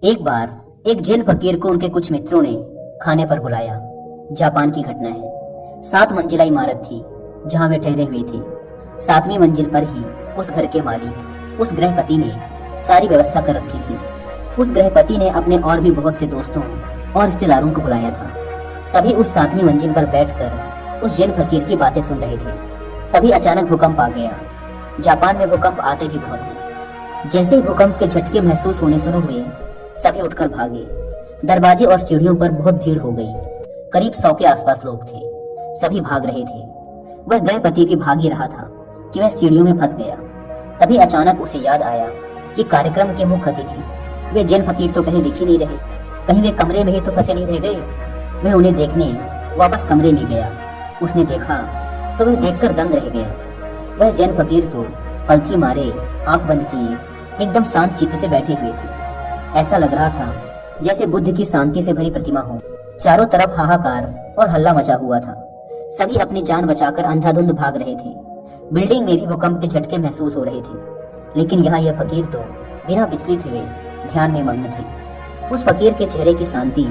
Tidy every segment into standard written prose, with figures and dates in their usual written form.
एक बार एक जिन फकीर को उनके कुछ मित्रों ने खाने पर बुलाया। जापान की घटना है। 7 मंजिला इमारत थी जहां वे ठहरे हुए थे। 7वीं मंजिल पर ही उस घर के मालिक, उस गृहपति ने सारी व्यवस्था कर रखी थी। उस गृहपति ने अपने और भी बहुत से दोस्तों और रिश्तेदारों को बुलाया था। सभी उस 7वीं मंजिल पर बैठकर उस जिन फकीर की बातें सुन रहे थे। तभी अचानक भूकंप आ गया। जापान में भूकंप आते भी बहुत हैं। जैसे ही भूकंप के झटके महसूस होने शुरू हुए, सभी उठकर भागे। दरवाजे और सीढ़ियों पर बहुत भीड़ हो गई। करीब 100 के आसपास लोग थे। सभी भाग रहे थे। वह गृहपति भी भाग ही रहा था कि वह सीढ़ियों में फंस गया। तभी अचानक उसे याद आया कि कार्यक्रम के मुख्य अतिथि वे जिन फकीर तो कहीं दिख ही नहीं रहे। कहीं वे कमरे में ही तो फंसे नहीं रह गए। वह उन्हें देखने वापस कमरे में गया। उसने देखा तो वह देखकर दंग रह गया। वह जैन फकीर तो पलथी मारे, आंख बंद किए, एकदम शांत चित्त से बैठे हुए थे। ऐसा लग रहा था जैसे बुद्ध की शांति से भरी प्रतिमा हो। चारों तरफ हाहाकार और हल्ला मचा हुआ था। सभी अपनी जान बचाकर अंधाधुंध भाग रहे थे। बिल्डिंग में भी भूकंप के झटके महसूस हो रहे थे, लेकिन यहाँ यह फकीर तो बिना विचलित हुए ध्यान में मग्न थे। उस फकीर के चेहरे की शांति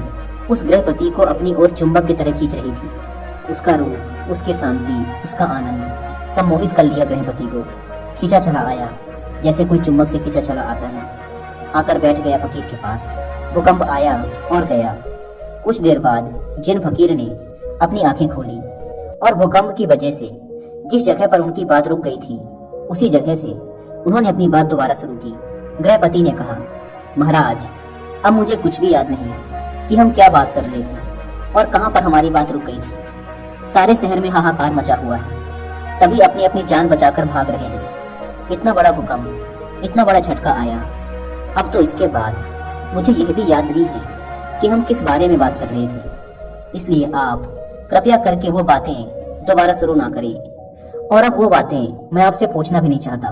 उस गृहपति को अपनी ओर चुंबक की तरह खींच रही थी। उसका रूप, उसकी शांति, उसका आनंद सम्मोहित कर लिया गृहपति को। खींचा चला आया जैसे कोई चुंबक से खींचा चला आता है। आकर बैठ गया फकीर के पास। भूकंप आया और गया। कुछ देर बाद जिन फकीर ने अपनी आंखें खोली और भूकंप की वजह से जिस जगह पर उनकी बात रुक गई थी, उसी जगह से उन्होंने अपनी बात दोबारा शुरू की। गृहपति ने कहा, महाराज, अब मुझे कुछ भी याद नहीं कि हम क्या बात कर रहे थे और कहां पर हमारी बात रुक गई थी। सारे शहर में हाहाकार मचा हुआ है। सभी अपनी अपनी जान बचाकर भाग रहे हैं। इतना बड़ा भूकंप, इतना बड़ा झटका आया। अब तो इसके बाद मुझे यह भी याद नहीं है कि हम किस बारे में बात कर रहे थे। इसलिए आप कृपया करके वो बातें दोबारा शुरू ना करें। और अब वो बातें मैं आपसे पूछना भी नहीं चाहता।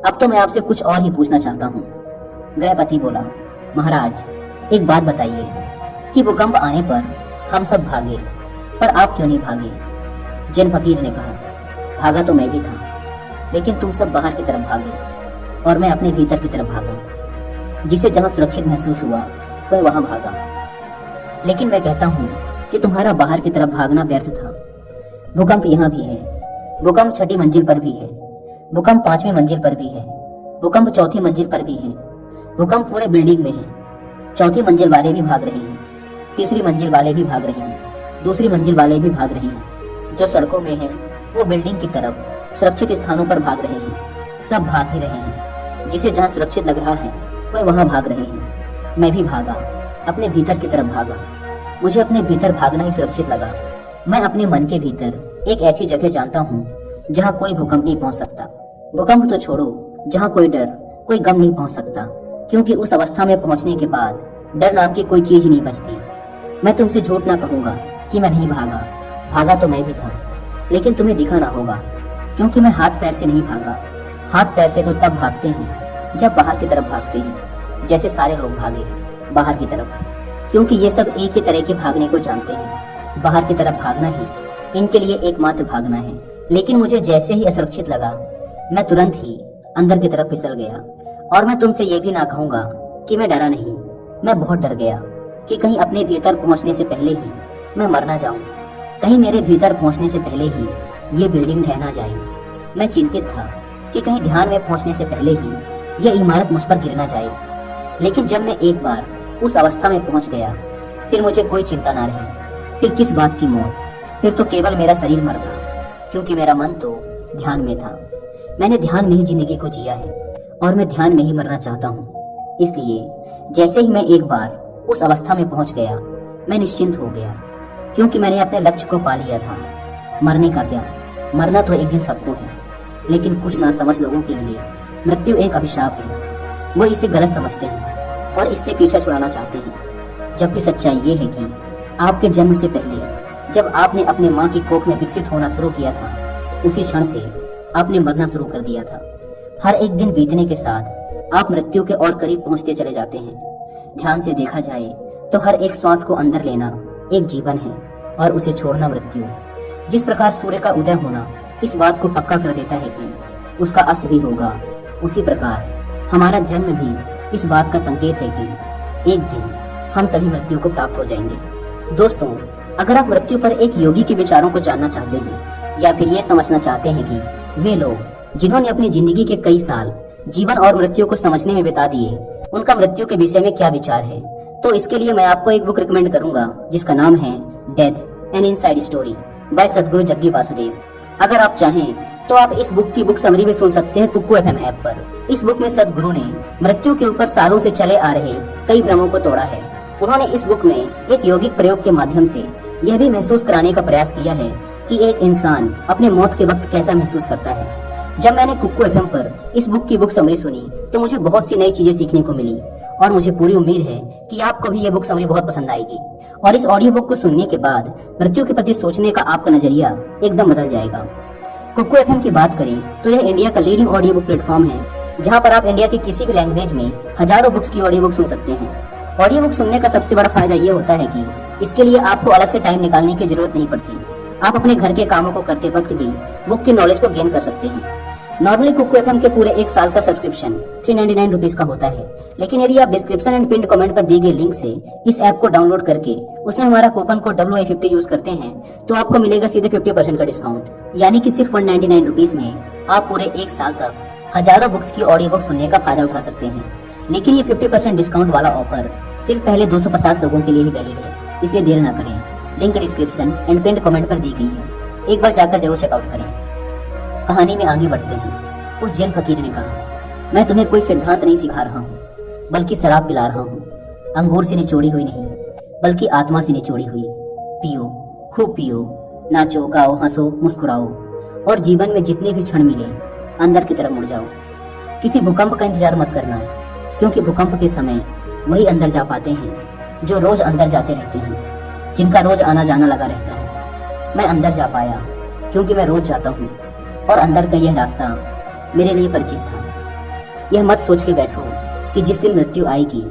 अब तो मैं आपसे कुछ और ही पूछना चाहता हूँ। गृहपति बोला, महाराज, एक बात बताइए कि भूकंप आने पर हम सब भागे, पर आप क्यों नहीं भागे? जिन फकीर ने कहा, भागा तो मैं भी था, लेकिन तुम सब बाहर की तरफ भागे और मैं अपने भीतर की तरफ भागा। जिसे जहां सुरक्षित महसूस हुआ वह वहां भागा। लेकिन मैं कहता हूँ कि तुम्हारा बाहर की तरफ भागना व्यर्थ था। भूकंप यहाँ भी है। भूकंप 6ठी मंजिल पर भी है। भूकंप 5वीं मंजिल पर भी है। भूकंप 4थी मंजिल पर भी है। भूकंप पूरे बिल्डिंग में है। 4थी मंजिल वाले भी भाग रहे हैं। 3री मंजिल वाले भी भाग रहे हैं। 2री मंजिल वाले भी भाग रहे हैं। जो सड़कों में है वो बिल्डिंग की तरफ सुरक्षित स्थानों पर भाग रहे हैं। सब भाग ही रहे हैं। जिसे जहाँ सुरक्षित लग रहा है वह वहां भाग रहे हैं। मैं भी भागा, अपने भीतर की तरफ भागा। मुझे अपने भीतर भागना ही सुरक्षित लगा। मैं अपने मन के भीतर एक ऐसी जगह जानता हूँ जहाँ कोई भूकंप नहीं पहुँच सकता। भूकंप तो छोड़ो, जहाँ कोई डर, कोई गम नहीं पहुँच सकता, क्योंकि उस अवस्था में पहुँचने के बाद डर नाम की कोई चीज नहीं बचती। मैं तुमसे झूठ ना कहूंगा कि मैं नहीं भागा। भागा तो मैं भी था, लेकिन तुम्हें दिखा ना होगा, क्योंकि मैं हाथ पैर से नहीं भागा। हाथ पैर से तो तब भागते हैं जब बाहर की तरफ भागते हैं, जैसे सारे लोग भागे बाहर की तरफ, क्योंकि ये सब एक ही तरह के भागने को जानते हैं। बाहर की तरफ भागना ही इनके लिए एकमात्र भागना है। लेकिन मुझे जैसे ही असुरक्षित लगा, मैं तुरंत ही अंदर की तरफ फिसल गया। और मैं तुमसे ये भी ना कहूंगा कि मैं डरा नहीं। मैं बहुत डर गया कि कहीं अपने भीतर पहुंचने से पहले ही मैं मर ना जाऊं। कहीं मेरे भीतर पहुंचने से पहले ही ये बिल्डिंग ढह ना जाए। मैं चिंतित था कि कहीं ध्यान में पहुंचने से पहले ही यह इमारत मुझ पर गिर ना जाए। लेकिन जब मैं एक बार उस अवस्था में पहुंच गया, फिर मुझे कोई चिंता ना रही। फिर किस बात की मौत? फिर तो केवल मेरा शरीर मरता, क्योंकि मेरा मन तो ध्यान में था। मैंने ध्यान में ही जिंदगी को जिया है और मैं ध्यान में ही मरना चाहता हूँ। इसलिए जैसे ही मैं एक बार उस अवस्था में पहुंच गया, मैं निश्चिंत हो गया, क्योंकि मैंने अपने लक्ष्य को पा लिया था। मरने का क्या, मरना तो एक दिन सबको है, लेकिन कुछ ना समझ लोगों के लिए मृत्यु एक अभिशाप है। वो इसे गलत समझते हैं और इससे पीछा छुड़ाना चाहते हैं। जबकि सच्चाई ये है कि आपके जन्म से पहले जब आपने अपने माँ की कोख में विकसित होना शुरू किया था, उसी क्षण से आपने मरना शुरू कर दिया था। हर एक दिन बीतने के साथ आप मृत्यु के और करीब पहुंचते चले जाते हैं। ध्यान से देखा जाए तो हर एक श्वास को अंदर लेना एक जीवन है और उसे छोड़ना मृत्यु। जिस प्रकार सूर्य का उदय होना इस बात को पक्का कर देता है कि उसका अस्त भी होगा, उसी प्रकार हमारा जन्म भी इस बात का संकेत है कि एक दिन हम सभी मृत्यु को प्राप्त हो जाएंगे। दोस्तों, अगर आप मृत्यु पर एक योगी के विचारों को जानना चाहते हैं या फिर ये समझना चाहते हैं कि वे लोग जिन्होंने अपनी जिंदगी के कई साल जीवन और मृत्यु को समझने में बिता दिए, उनका मृत्यु के विषय में क्या विचार है, तो इसके लिए मैं आपको एक बुक रिकमेंड करूंगा जिसका नाम है death an inside story by सदगुरु जग्गी वासुदेव। अगर आप चाहें तो आप इस बुक की बुक समरी भी सुन सकते हैं कुकू एफएम ऐप पर। इस बुक में सदगुरु ने मृत्यु के ऊपर सालों से चले आ रहे कई भ्रमों को तोड़ा है। उन्होंने इस बुक में एक यौगिक प्रयोग के माध्यम से यह भी महसूस कराने का प्रयास किया है कि एक इंसान अपने मौत के वक्त कैसा महसूस करता है। जब मैंने कुकू एफएम पर इस बुक की बुक समरी सुनी तो मुझे बहुत सी नई चीजें सीखने को मिली और मुझे पूरी उम्मीद है कि आपको भी यह बुक समरी बहुत पसंद आएगी और इस ऑडियो बुक को सुनने के बाद मृत्यु के प्रति सोचने का आपका नजरिया एकदम बदल जाएगा। कुकू एफएम की बात करें तो यह इंडिया का लीडिंग ऑडियो बुक प्लेटफॉर्म है जहां पर आप इंडिया की किसी भी लैंग्वेज में हजारों बुक्स की ऑडियो बुक सुन सकते हैं। ऑडियो बुक सुनने का सबसे बड़ा फायदा ये होता है कि इसके लिए आपको अलग से टाइम निकालने की जरूरत नहीं पड़ती। आप अपने घर के कामों को करते वक्त भी बुक की नॉलेज को गेन कर सकते हैं। नॉर्मली कुकू एफएम के पूरे एक साल का सब्सक्रिप्शन 399 रुपीज का होता है, लेकिन यदि आप डिस्क्रिप्शन एंड पिन कमेंट पर दिए गए लिंक से इस ऐप को डाउनलोड करके उसमें हमारा कूपन कोड WI50 यूज करते हैं तो आपको मिलेगा सीधे 50% का डिस्काउंट, यानी कि सिर्फ 199 रुपीज में आप पूरे एक साल तक हजारों बुक्स की ऑडियो बुक सुनने का फायदा उठा सकते हैं। लेकिन ये 50% डिस्काउंट वाला ऑफर सिर्फ पहले 250 लोगों के लिए ही वैलिड है, इसलिए देर न करें। Link description and pin comment पर दी गई है, एक बार जाकर जरूर चेकआउट करें। कहानी में आगे बढ़ते हैं। उस जैन फकीर ने कहा, मैं तुम्हें कोई सिद्धांत नहीं सिखा रहा हूँ, बल्कि शराब पिला रहा हूँ। अंगूर से निचोड़ी हुई नहीं, बल्कि आत्मा से निचोड़ी हुई। पियो, खूब पियो, नाचो, गाओ, हंसो, मुस्कुराओ और जीवन में जितने भी क्षण मिले अंदर की तरफ मुड़ जाओ। किसी भूकंप का इंतजार मत करना, क्योंकि भूकंप के समय वही अंदर जा पाते हैं जो रोज अंदर जाते रहते हैं, जिनका रोज आना जाना लगा रहता है। मैं अंदर जा पाया क्योंकि मैं रोज जाता हूँ और अंदर का यह रास्ता मेरे लिए परिचित था। यह मत सोच के बैठो कि जिस दिन मृत्यु आएगी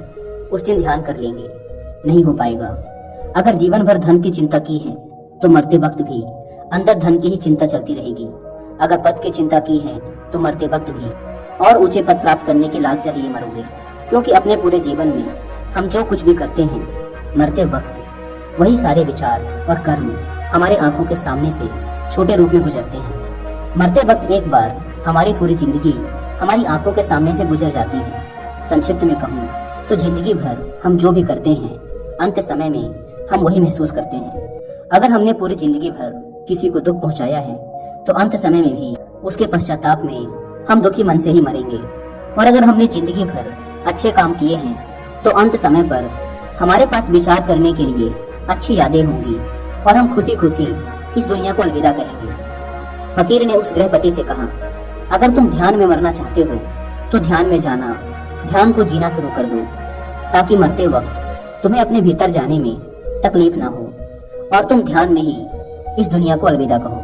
उस दिन ध्यान कर लेंगे, नहीं हो पाएगा। अगर जीवन भर धन की चिंता की है तो मरते वक्त भी अंदर धन की ही चिंता चलती रहेगी। अगर पद की चिंता की है तो मरते वक्त भी और ऊंचे पद प्राप्त करने के लालच से लिए मरोगे, क्योंकि अपने पूरे जीवन में हम जो कुछ भी करते हैं मरते वक्त वही सारे विचार और कर्म हमारे आंखों के सामने से छोटे रूप में गुजरते हैं। मरते वक्त एक बार हमारी पूरी जिंदगी हमारी आंखों के सामने से गुजर जाती है। संक्षिप्त में कहूँ तो जिंदगी भर हम जो भी करते हैं अंत समय में हम वही महसूस करते हैं। अगर हमने पूरी जिंदगी भर किसी को दुख पहुंचाया है तो अंत समय में भी उसके पश्चाताप में हम दुखी मन से ही मरेंगे। और अगर हमने जिंदगी भर अच्छे काम किए हैं तो अंत समय पर हमारे पास विचार करने के लिए अच्छी यादें होंगी और हम खुशी खुशी इस दुनिया को अलविदा कहेंगे। फकीर ने उस गृहपति से कहा, अगर तुम ध्यान में मरना चाहते हो तो ध्यान में जाना, ध्यान को जीना शुरू कर दो, ताकि मरते वक्त तुम्हें अपने भीतर जाने में तकलीफ ना हो और तुम ध्यान में ही इस दुनिया को अलविदा कहो।